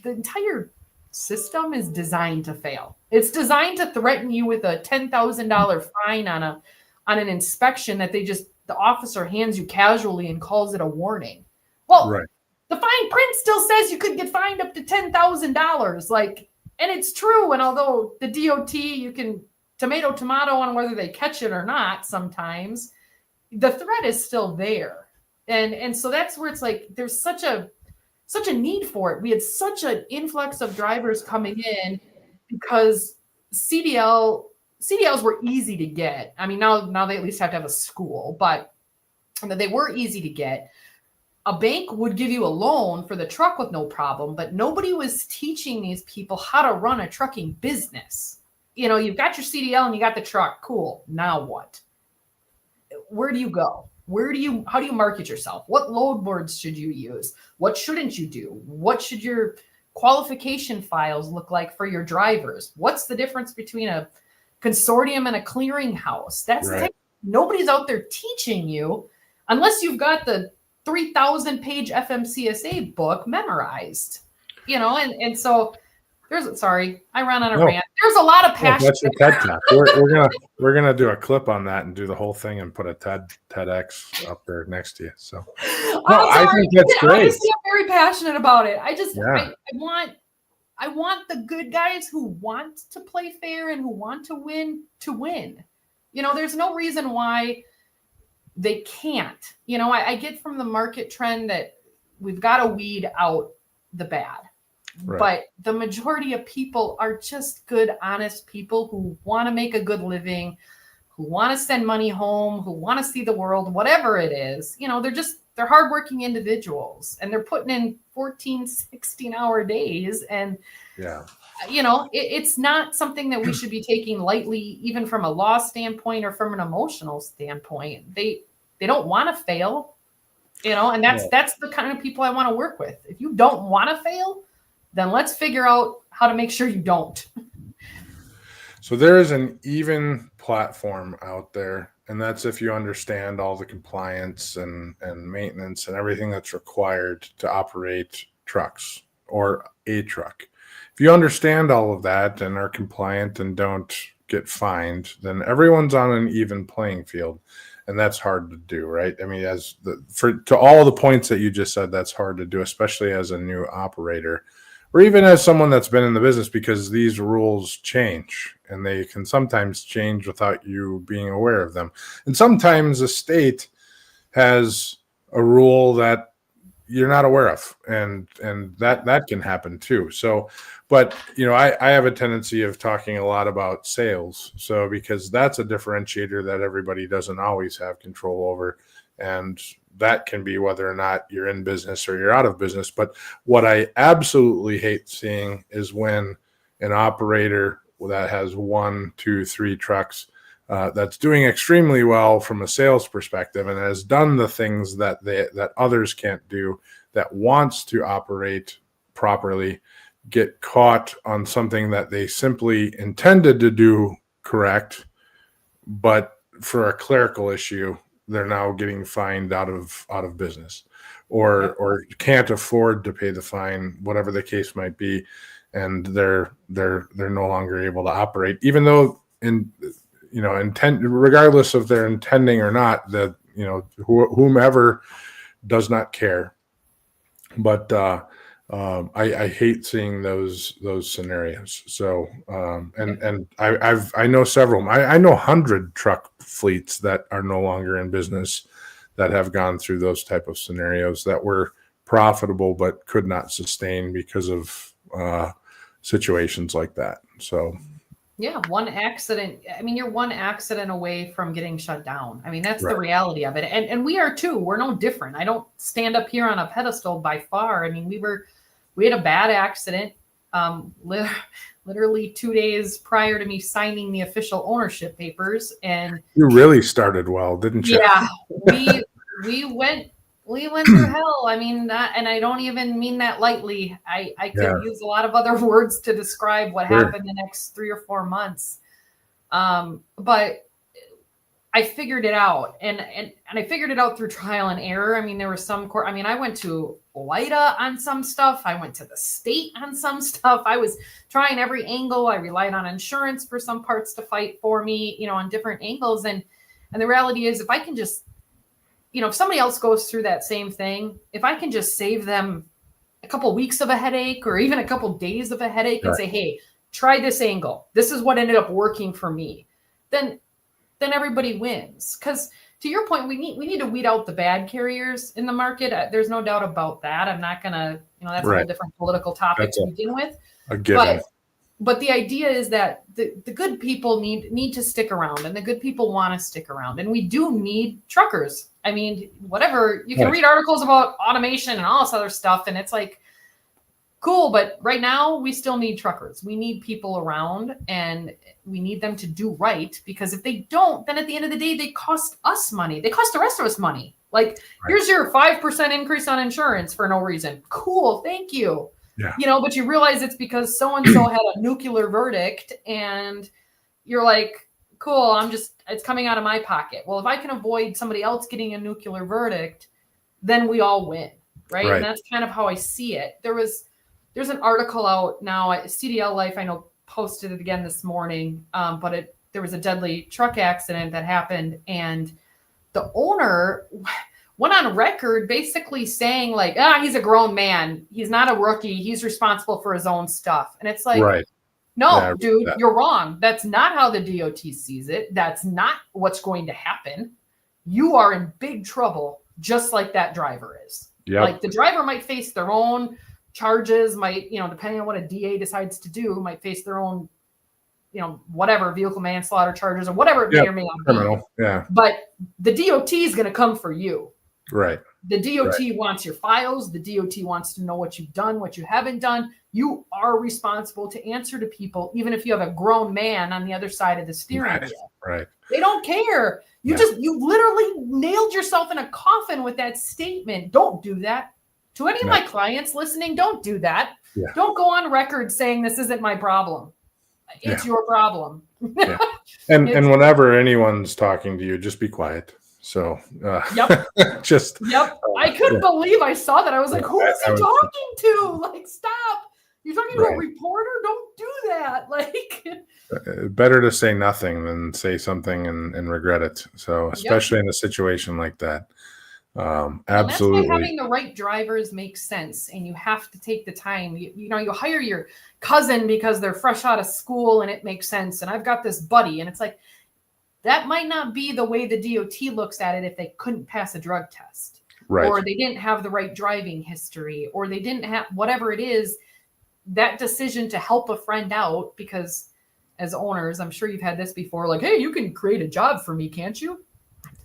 entire system is designed to fail. It's designed to threaten you with a $10,000 fine on an inspection that the officer hands you casually and calls it a warning. Well, right. The fine print still says you could get fined up to $10,000. Like, and it's true. And although the DOT, you can tomato on whether they catch it or not, sometimes the threat is still there. And so that's where it's like there's such a need for it. We had such an influx of drivers coming in because CDLs were easy to get. I mean, now they at least have to have a school, but they were easy to get. A bank would give you a loan for the truck with no problem, but nobody was teaching these people how to run a trucking business. You know, you've got your CDL and you got the truck. Cool. Now what? Where do you go? How do you market yourself? What load boards should you use? What shouldn't you do? What should your qualification files look like for your drivers? What's the difference between a consortium and a clearinghouse? That's right. Nobody's out there teaching you unless you've got the 3,000 page FMCSA book memorized, you know, and so sorry, I ran on a rant. There's a lot of passion. That's your TED Talk. We're gonna do a clip on that and do the whole thing and put a TEDx up there next to you. So I think that's great. Honestly, I'm very passionate about it. I want the good guys who want to play fair and who want to win. You know, there's no reason why they can't. You know, I get from the market trend that we've got to weed out the bad. Right. But the majority of people are just good, honest people who want to make a good living, who want to send money home, who want to see the world, whatever it is. You know, they're hardworking individuals and they're putting in 14, 16-hour days. And, you know, it's not something that we should be taking lightly, even from a law standpoint or from an emotional standpoint. They don't want to fail. And that's the kind of people I want to work with. If you don't want to fail, then let's figure out how to make sure you don't. So there is an even platform out there, and that's if you understand all the compliance and maintenance and everything that's required to operate trucks or a truck. If you understand all of that and are compliant and don't get fined, then everyone's on an even playing field. And that's hard to do, right? I mean, to all the points that you just said, that's hard to do, especially as a new operator, or even as someone that's been in the business, because these rules change and they can sometimes change without you being aware of them. And sometimes a state has a rule that you're not aware of, and that can happen too. So, but I have a tendency of talking a lot about sales, so because that's a differentiator that everybody doesn't always have control over, and that can be whether or not you're in business or you're out of business. But what I absolutely hate seeing is when an operator that has 1, 2, 3 trucks that's doing extremely well from a sales perspective and has done the things that others can't do, that wants to operate properly, get caught on something that they simply intended to do correct, but for a clerical issue, they're now getting fined out of business, or can't afford to pay the fine, whatever the case might be, and they're no longer able to operate, even though regardless of their intending or not, that whomever does not care. But I hate seeing those scenarios. So and I know several. I know 100 truck fleets that are no longer in business that have gone through those type of scenarios that were profitable but could not sustain because of situations like that. So. Yeah, one accident. I mean, you're one accident away from getting shut down. I mean, that's Right. the reality of it. And we are too. We're no different. I don't stand up here on a pedestal by far. I mean, we had a bad accident literally 2 days prior to me signing the official ownership papers. And You really started well, didn't you? yeah, we went through hell. I mean, and I don't even mean that lightly. I could use a lot of other words to describe what happened the next 3 or 4 months. But I figured it out, and I figured it out through trial and error. I mean, there was some court. I mean, I went to LIDA on some stuff. I went to the state on some stuff. I was trying every angle. I relied on insurance for some parts to fight for me, on different angles. And the reality is, if I can just, if somebody else goes through that same thing, if I can just save them a couple of weeks of a headache or even a couple of days of a headache and say, hey, try this angle. This is what ended up working for me. Then everybody wins. Because to your point, we need to weed out the bad carriers in the market. There's no doubt about that. I'm not going to, that's a whole different political topic to begin with. A given. But the idea is that the good people need to stick around, and the good people want to stick around. And we do need truckers. I mean, whatever, you can read articles about automation and all this other stuff, and it's like, cool, but right now we still need truckers. We need people around, and we need them to do right, because if they don't, then at the end of the day, they cost us money. They cost the rest of us money. Like, here's your 5% increase on insurance for no reason. Cool, thank you. Yeah. But you realize it's because so-and-so had a nuclear verdict, and you're like, cool, it's coming out of my pocket. Well, if I can avoid somebody else getting a nuclear verdict, then we all win, right? And that's kind of how I see it. There's an article out now at CDL Life, I know, posted it again this morning, but there was a deadly truck accident that happened, and the owner went on record basically saying, like, he's a grown man. He's not a rookie. He's responsible for his own stuff. And it's like, no, dude, you're wrong. That's not how the DOT sees it. That's not what's going to happen. You are in big trouble, just like that driver is. Yep. Like, the driver might face their own charges, might, depending on what a DA decides to do, might face their own, whatever, vehicle manslaughter charges or whatever it may or may not be. Yeah. But the DOT is going to come for you. Right. The DOT wants your files. The DOT wants to know what you've done, what you haven't done. You are responsible to answer to people, even if you have a grown man on the other side of the steering wheel. Right. They don't care. You literally nailed yourself in a coffin with that statement. Don't do that. To any of my clients listening, don't do that. Yeah. Don't go on record saying this isn't my problem. It's your problem. Yeah. And whenever anyone's talking to you, just be quiet. So just I couldn't believe I saw that. I was like, who is he talking to? Like, stop. You're talking to a reporter? Don't do that. Like, better to say nothing than say something and regret it. So especially in a situation like that. Absolutely. And that's why having the right drivers makes sense, and you have to take the time. You hire your cousin because they're fresh out of school and it makes sense. And I've got this buddy, and it's like, that might not be the way the DOT looks at it if they couldn't pass a drug test, or they didn't have the right driving history, or they didn't have whatever it is. That decision to help a friend out, because as owners, I'm sure you've had this before, like, hey, you can create a job for me, can't you?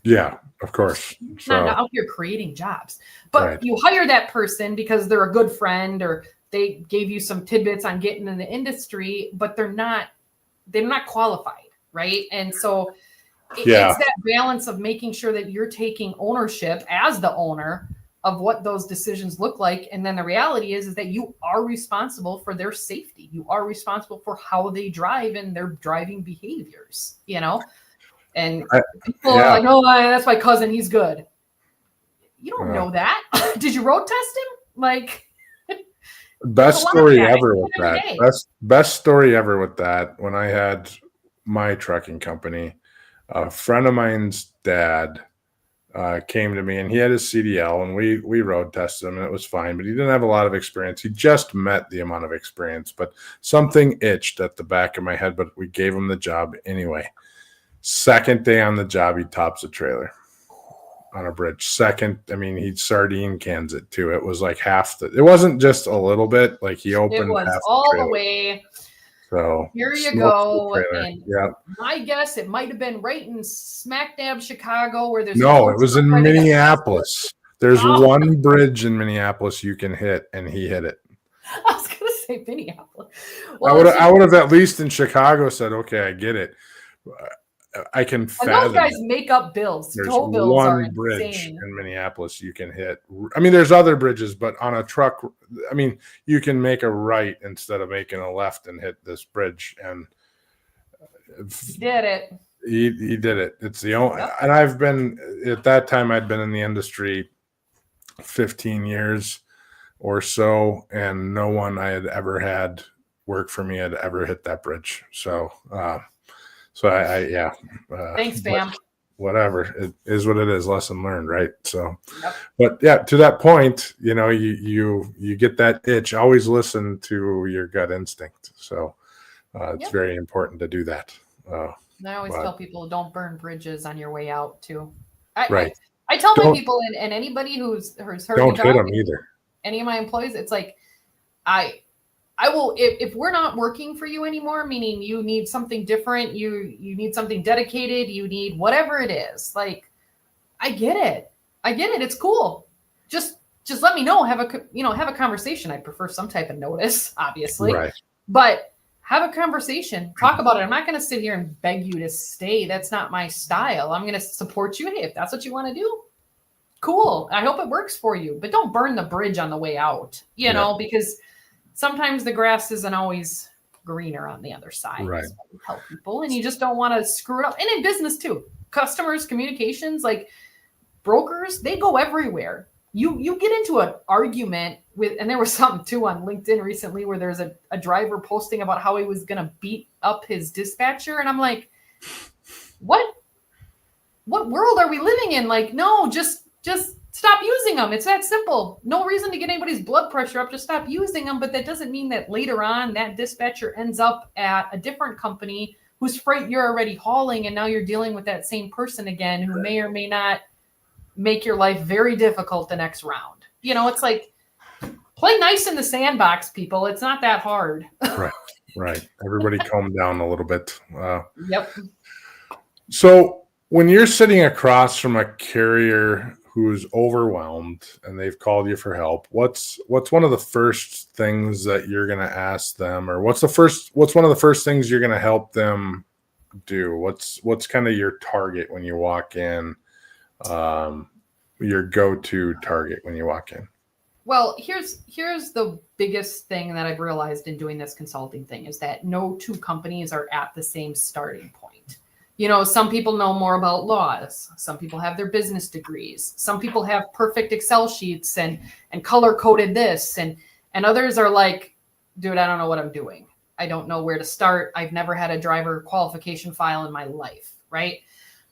Yeah, of course. Not out here creating jobs, but you hire that person because they're a good friend, or they gave you some tidbits on getting in the industry, but they're not qualified, right? And so it's that balance of making sure that you're taking ownership as the owner of what those decisions look like. And then the reality is that you are responsible for their safety. You are responsible for how they drive and their driving behaviors, And people are like, oh, that's my cousin. He's good. You don't know that. Did you road test him? Like, best story ever with that. Best story ever with that. When I had my trucking company, a friend of mine's dad came to me, and he had his CDL, and we road tested him, and it was fine, but he didn't have a lot of experience. He just met the amount of experience, but something itched at the back of my head, but we gave him the job anyway. Second day on the job, he tops a trailer on a bridge. He sardine cans it too. It was like it wasn't just a little bit, like he opened it was half all the way. So here you go. And my guess, it might have been right in smack dab Chicago, where there's it was in Minneapolis. There's one bridge in Minneapolis you can hit, and he hit it. I was gonna say Minneapolis. Well, I would have at least in Chicago said, okay, I get it. I can fathom. Those guys make up bills. There's toll bills one bridge in Minneapolis you can hit. There's other bridges, but on a truck, you can make a right instead of making a left and hit this bridge. And he did it. He did it. It's the only. Yep. And I've been at that time. I'd been in the industry 15 years or so, and no one I had ever had work for me had ever hit that bridge. So. Thanks, Pam. Whatever, it is what it is. Lesson learned, right? So, but to that point, you get that itch. Always listen to your gut instinct. So, it's very important to do that. I always tell people, don't burn bridges on your way out too. Right. I tell my people and anybody who's heard don't hit them either. Any of my employees, it's like I will, if we're not working for you anymore, meaning you need something different, you need something dedicated, you need whatever it is. Like, I get it. It's cool. Just let me know. Have a conversation. I prefer some type of notice, obviously, but have a conversation. Talk about it. I'm not going to sit here and beg you to stay. That's not my style. I'm going to support you. Hey, if that's what you want to do, cool. I hope it works for you, but don't burn the bridge on the way out, because sometimes the grass isn't always greener on the other side. Right. That's what we tell people, and you just don't want to screw it up. And in business too, customers, communications, like brokers, they go everywhere. You get into an argument with, and there was something too on LinkedIn recently where there's a driver posting about how he was going to beat up his dispatcher. And I'm like, what world are we living in? Like, no, just stop using them. It's that simple. No reason to get anybody's blood pressure up. Just stop using them. But that doesn't mean that later on that dispatcher ends up at a different company whose freight you're already hauling. And now you're dealing with that same person again, who may or may not make your life very difficult the next round. It's like, play nice in the sandbox, people. It's not that hard. Right. Everybody calm down a little bit. Yep. So when you're sitting across from a carrier who's overwhelmed and they've called you for help, what's one of the first things that you're going to ask them, or what's one of the first things you're going to help them do? What's kind of your target when you walk in, your go-to target when you walk in? Well, here's the biggest thing that I've realized in doing this consulting thing is that no two companies are at the same starting point. Some people know more about laws. Some people have their business degrees. Some people have perfect Excel sheets and color coded this, and others are like, dude, I don't know what I'm doing. I don't know where to start. I've never had a driver qualification file in my life, right?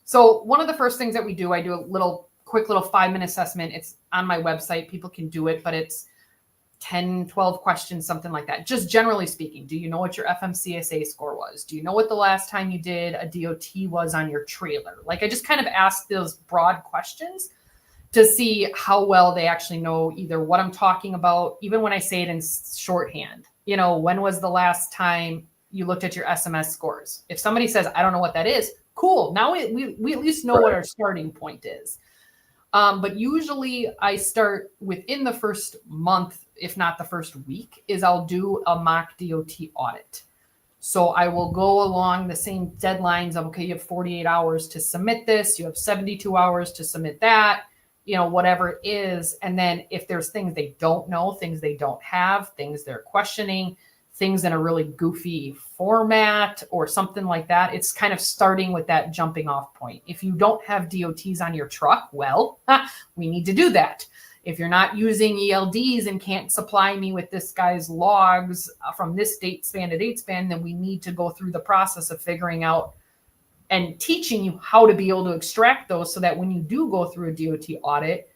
So one of the first things that we do, I do a quick little 5-minute assessment. It's on my website. People can do it, but it's 10, 12 questions, something like that. Just generally speaking, do you know what your FMCSA score was? Do you know what the last time you did a DOT was on your trailer? Like, I just kind of ask those broad questions to see how well they actually know either what I'm talking about, even when I say it in shorthand. When was the last time you looked at your SMS scores? If somebody says, I don't know what that is, cool. Now we at least know what our starting point is. But usually I start within the first month, if not the first week, is I'll do a mock DOT audit. So I will go along the same deadlines of, okay, you have 48 hours to submit this, you have 72 hours to submit that, whatever it is. And then if there's things they don't know, things they don't have, things they're questioning, things in a really goofy format or something like that, it's kind of starting with that jumping off point. If you don't have DOTs on your truck, well, we need to do that. If you're not using ELDs and can't supply me with this guy's logs from this date span to date span, then we need to go through the process of figuring out and teaching you how to be able to extract those so that when you do go through a DOT audit,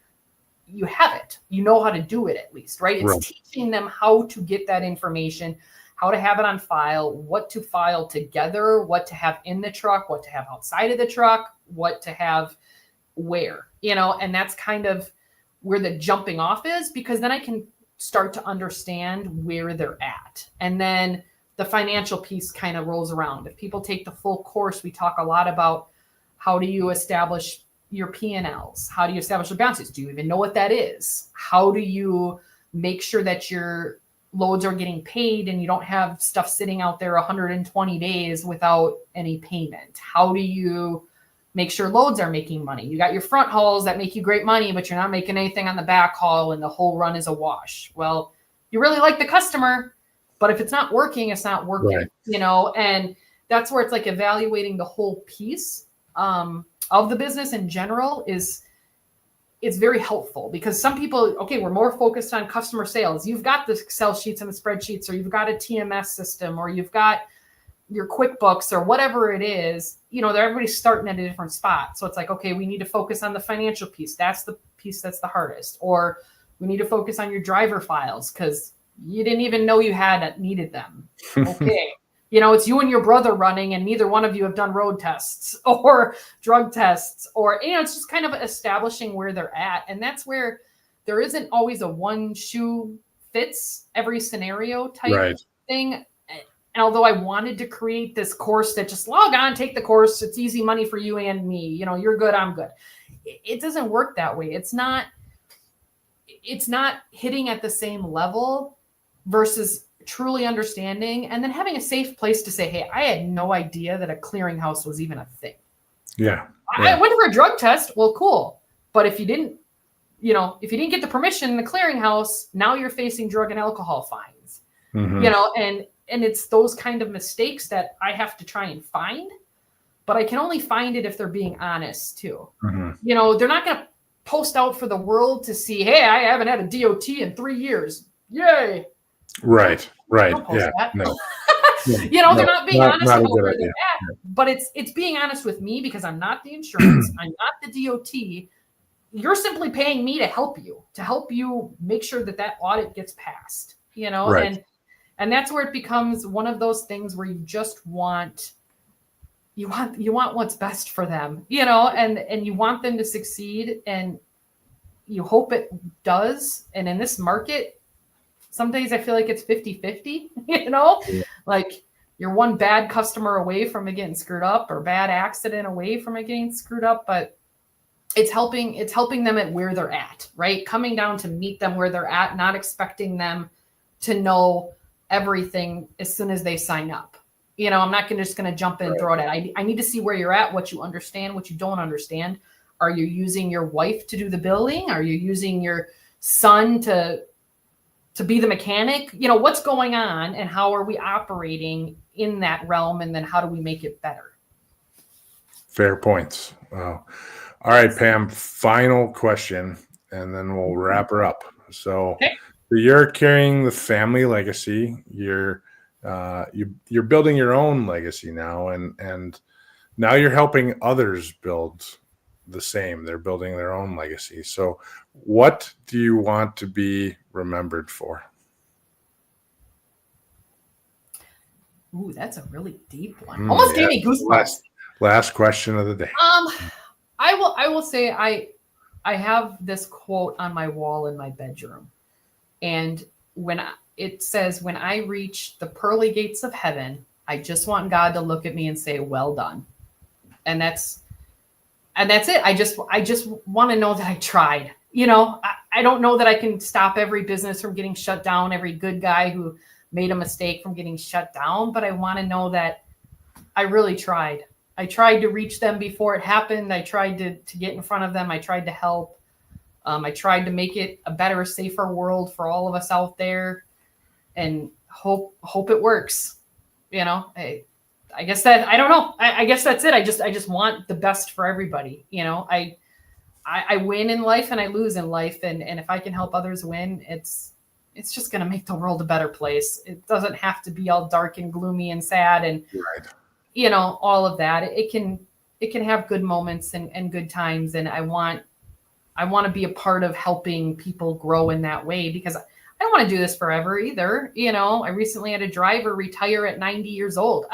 you have it. You know how to do it at least, right? It's teaching them how to get that information, how to have it on file, what to file together, what to have in the truck, what to have outside of the truck, what to have where, and that's kind of where the jumping off is, because then I can start to understand where they're at. And then the financial piece kind of rolls around. If people take the full course, we talk a lot about how do you establish your P&Ls? How do you establish your balances? Do you even know what that is? How do you make sure that your loads are getting paid and you don't have stuff sitting out there 120 days without any payment? How do you make sure loads are making money? You got your front hauls that make you great money, but you're not making anything on the back haul and the whole run is a wash. Well, you really like the customer, but if it's not working, it's not working, right. And that's where it's like evaluating the whole piece of the business in general it's very helpful, because some people, okay, we're more focused on customer sales. You've got the Excel sheets and the spreadsheets, or you've got a TMS system, or you've got your QuickBooks or whatever it is, everybody's starting at a different spot. So it's like, okay, we need to focus on the financial piece. That's the piece that's the hardest. Or we need to focus on your driver files because you didn't even know you needed them. Okay. It's you and your brother running and neither one of you have done road tests or drug tests, or, it's just kind of establishing where they're at. And that's where there isn't always a one shoe fits every scenario type thing. And although I wanted to create this course that just log on, take the course, it's easy money for you and me, you're good, I'm good. It doesn't work that way. It's not hitting at the same level versus truly understanding and then having a safe place to say, hey, I had no idea that a clearinghouse was even a thing. Yeah. I went for a drug test. Well, cool. But if you didn't get the permission in the clearinghouse, now you're facing drug and alcohol fines, and it's those kind of mistakes that I have to try and find, but I can only find it if they're being honest too. Mm-hmm. They're not going to post out for the world to see, hey, I haven't had a DOT in 3 years. Yay. Right. Yeah. No. They're not being honest about where they're at, but it's being honest with me because I'm not the insurance. I'm not the DOT. You're simply paying me to help you make sure that audit gets passed, and that's where it becomes one of those things where you just want what's best for them, and you want them to succeed, and you hope it does. And in this market, some days I feel like it's 50-50, like you're one bad customer away from it getting screwed up or bad accident away from it getting screwed up. But it's helping them at where they're at, right? Coming down to meet them where they're at, not expecting them to know everything as soon as they sign up. I'm not just going to jump in and throw it at. I need to see where you're at, what you understand, what you don't understand. Are you using your wife to do the billing? Are you using your son to be the mechanic? What's going on and how are we operating in that realm? And then how do we make it better? Fair points. Wow. All right, Pam, final question, and then we'll wrap her up. So you're carrying the family legacy. You're building your own legacy now, and now you're helping others build the same. They're building their own legacy. So what do you want to be remembered for? Ooh, that's a really deep one. Almost gave me goosebumps. Last question of the day. I will say I have this quote on my wall in my bedroom, and it says, when I reach the pearly gates of heaven, I just want God to look at me and say, well done. And that's it. I just want to know that I tried. I don't know that I can stop every business from getting shut down, every good guy who made a mistake from getting shut down, but I want to know that I really tried. I tried to reach them before it happened. I tried to get in front of them. I tried to help. I tried to make it a better, safer world for all of us out there, and hope it works. I guess that, I don't know. I guess that's it. I just want the best for everybody. I win in life and I lose in life. And if I can help others win, it's just going to make the world a better place. It doesn't have to be all dark and gloomy and sad and, all of that. It can have good moments and good times. And I want to be a part of helping people grow in that way, because I don't want to do this forever either. I recently had a driver retire at 90 years old.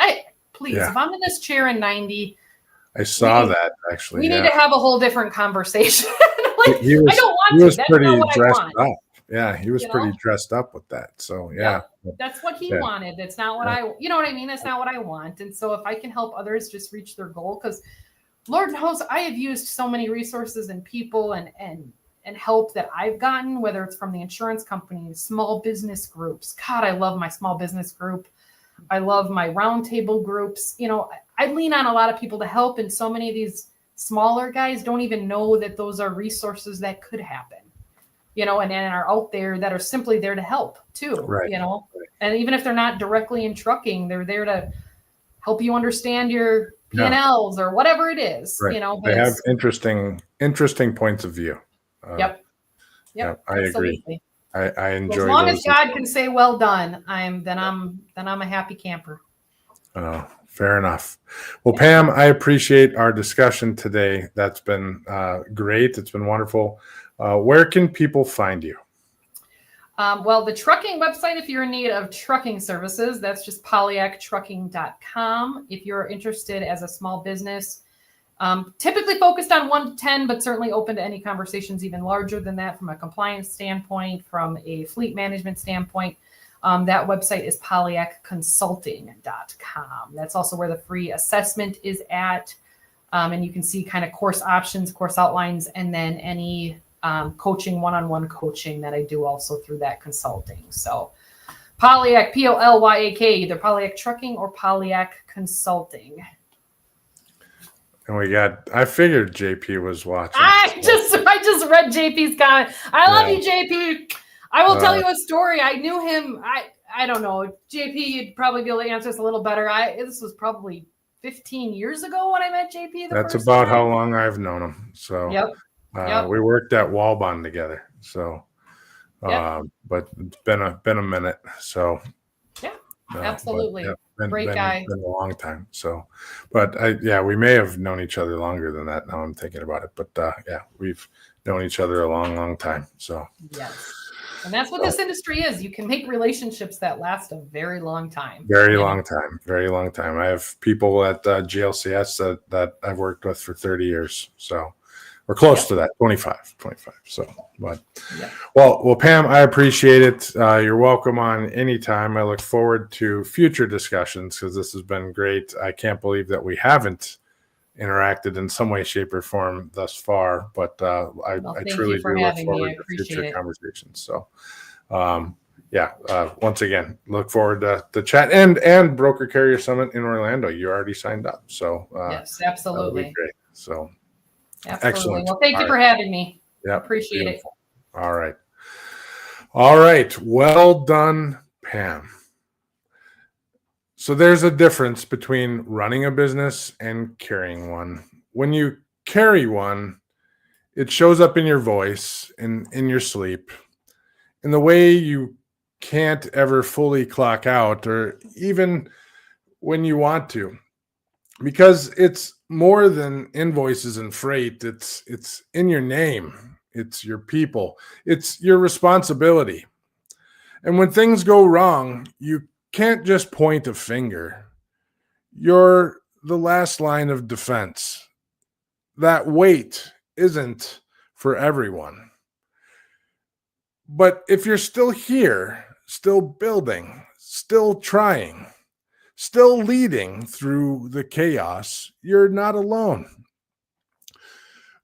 If I'm in this chair in 90, I saw that actually. We need to have a whole different conversation. I don't want he to. was That's pretty not what dressed I want. up. Yeah, he was pretty dressed up with that. So that's what he wanted. That's not what you know what I mean? That's not what I want. And so if I can help others just reach their goal, because Lord knows I have used so many resources and people and help that I've gotten, whether it's from the insurance companies, small business groups. God, I love my small business group. I love my roundtable groups. I lean on a lot of people to help, and so many of these smaller guys don't even know that those are resources that could happen, and are out there that are simply there to help too, right. And even if they're not directly in trucking, they're there to help you understand your P&Ls or whatever it is, right. They have interesting points of view. Yep. I agree. I enjoy as long as God can say, well done, I'm a happy camper. Fair enough. Well, Pam, I appreciate our discussion today. That's been great. It's been wonderful. Where can people find you? Well, the trucking website, if you're in need of trucking services, that's just polyaktrucking.com. If you're interested as a small business, typically focused on 1 to 10, but certainly open to any conversations even larger than that from a compliance standpoint, from a fleet management standpoint. That website is polyakconsulting.com. That's also where the free assessment is at. And you can see kind of course options, course outlines, and then any coaching, one-on-one coaching that I do also through that consulting. So Polyak, Polyak, either Polyak Trucking or Polyak Consulting. And I figured JP was watching. I just read JP's comment. I love you, JP. I will tell you a story. I knew him. I don't know. JP, you'd probably be able to answer this a little better. This was probably 15 years ago when I met JP. That's about how long I've known him. So we worked at Walbon together. So, but it's been a minute. So absolutely. Great guy. Been a long time. So, but we may have known each other longer than that. Now I'm thinking about it, but we've known each other a long, long time. So yes. And that's what this industry is. You can make relationships that last a very long time. Very long time. I have people at GLCS that I've worked with for 30 years. So we're close to that, 25. So, but well, Pam, I appreciate it. You're welcome on anytime. I look forward to future discussions because this has been great. I can't believe that we haven't interacted in some way, shape, or form thus far, but I Thank truly you for do look having me. forward I to appreciate future it. conversations. So, once again, look forward to the chat and Broker Carrier Summit in Orlando. You already signed up, so Yes, that'll be absolutely. great. So, Absolutely. excellent. Well, thank you for having me. Yeah, Appreciate beautiful. All right. Well done, Pam. So there's a difference between running a business and carrying one. When you carry one, it shows up in your voice and in your sleep, in the way you can't ever fully clock out, or even when you want to, because it's more than invoices and freight. It's in your name. It's your people. It's your responsibility. And when things go wrong, you can't just point a finger. You're the last line of defense. That weight isn't for everyone. But if you're still here, still building, still trying, still leading through the chaos, you're not alone.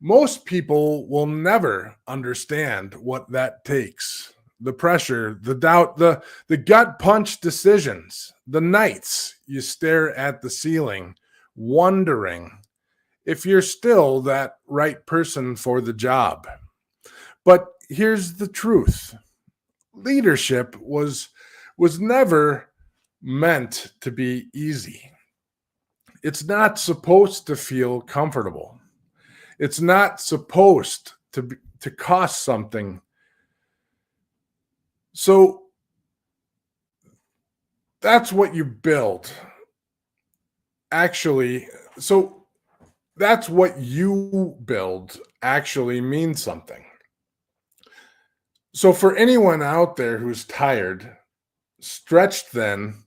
Most people will never understand what that takes. The pressure, the doubt, the gut punch decisions, the nights you stare at the ceiling, wondering if you're still that right person for the job. But here's the truth. Leadership was never meant to be easy. It's not supposed to feel comfortable. It's not supposed to cost something. So that's what you build. Actually, so that's what you build actually means something. So for anyone out there who's tired, stretched thin,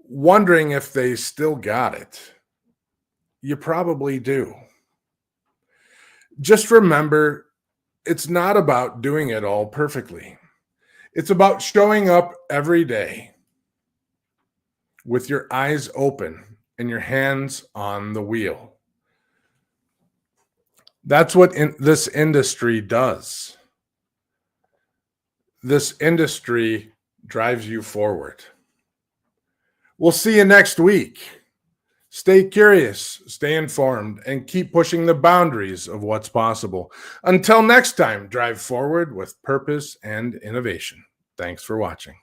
wondering if they still got it, you probably do. Just remember, it's not about doing it all perfectly. It's about showing up every day with your eyes open and your hands on the wheel. That's what this industry does. This industry drives you forward. We'll see you next week. Stay curious, stay informed, and keep pushing the boundaries of what's possible. Until next time, drive forward with purpose and innovation. Thanks for watching.